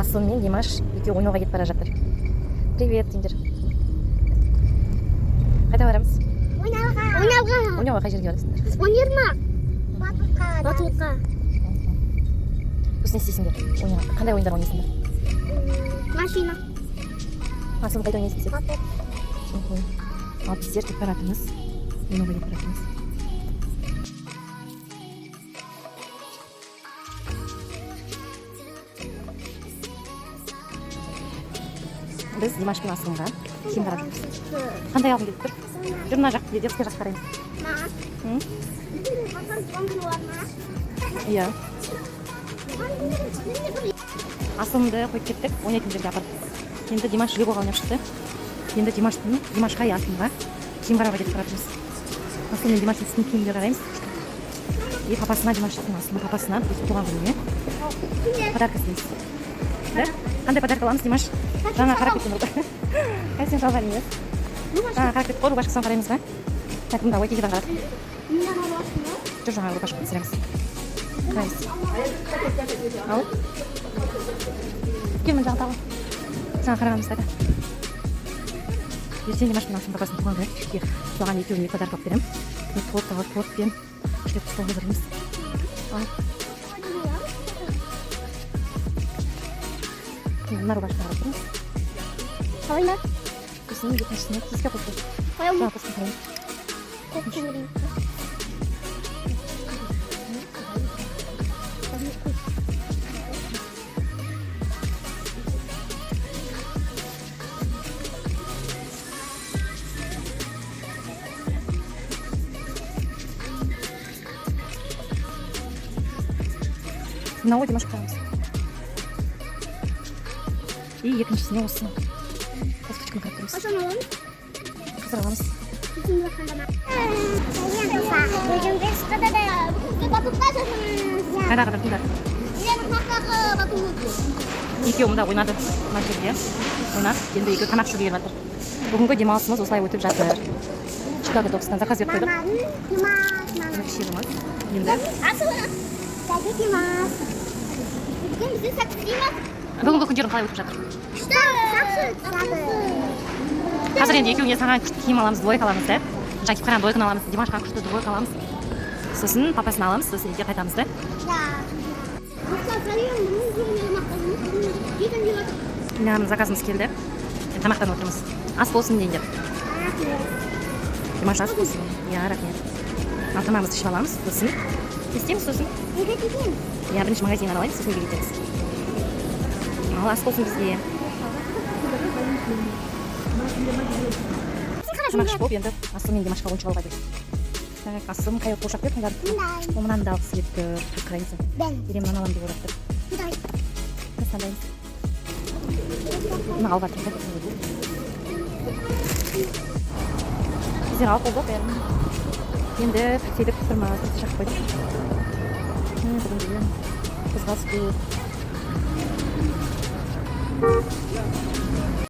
Аслан мен Димаш екеуі ойнауға кетіп бара жатыр. Привет, деңдер. Қайда барамыз? Ойнауға қай жерге барасыңдар? Батутқа. Сосын не істейсіңдер? Қандай ойындар ойнайсыңдар? Машина. Аслан қайда ойнайсың сен? Ал біздер кетіп баратырмыз. Ойнауға кетіп баратырмыз. Біз Димаш пен Асланға киім қарап жүрміз. Қандай алғың келіп тұр? Жүр мына жақ детский жаққа қараймыз. Иә. Асланды қойып кеттік, ойнайтын жерге апардық. Енді Димаш легоға ойнап шықты. Енді Димашқа и Асланға киім қарауға кетіп баратырмыз. Аслан мен Димаштың үстіне киімдер қараймыз. И папасына, Димаштың Асланның папасына туған күніне подарка істейміз. Қандай подарка аламыз, Димаш? Жаңа қарап кеттім ұрды. Қай сен жалған емес? Жаңа қарап кеттік қой, рубашкасын қараймыз ба? Так, мында ой тегеден қарадық. Жүр жаңа рубашка түсіреміз. Қараймыз. Ал. Келмен жаңа тағы. Жаңа қарағанымыз тағы. Ертең Димаш пен Асланның папасының туған күні. Соған екеуіне подарка алып беремін. Тортпен үштеп столға береміз. Ал. Мына рубашканы қарап тұрмыз. Қалайда? Сосын екіншісіне киізге қойып тұрмыз. Жаңа қосқын қараймыз. Мына ой Димашқа қараймыз. И екіншісіне осы кішкене қарап тұрмыз. Қашан аламыз? Қазір аламыз. Қайда қадырдыңдар? Екеуі мұнда ойнады. Мына жерде ойнап, енді екеуі тамақ ішуге келіп жатыр. Бүгінгі демалысымыз осылай өтіп жатыр. Чикаго Докстан заказ беріп қойдық. Ішеміз. Енді бүгінгі күндерің қалай өтіп жатыр? Қазір енді екеуіне саған күшті киім аламыз, двойка аламыз да. Жакип қаран двойканы аламыз, Димашқа күшті двойка аламыз. Сосын папасын аламыз, сосын үйге қайтамыз да. Мына заказымыз келді. Тамақтан отырмыз. Ас болсын дейіндер. Димаш ас болсын. Иә, рахмет. Ал тамағымызды ішіп аламыз, сосын. Істейміз сосын. Иә, бірінші магазиннен алайын, сосын үйге кетеміз. Ал ас болсын бізге. Тамақ ішіп болып, енді Аслан мен Димашқа ойыншық алуға келдік. Так, Аслан қай қуыршақ деп қыңдар? Ол мынаны да алғысы келіп тұр. Қараймыз. Берем мынаны аламын деп ойлап тұр. Тастандаймыз. Мына алып жатырмыз. Біздер алып болдық, енді сөйтіп тұрмыз, шақып қойдық. Бүгін қызғас көп.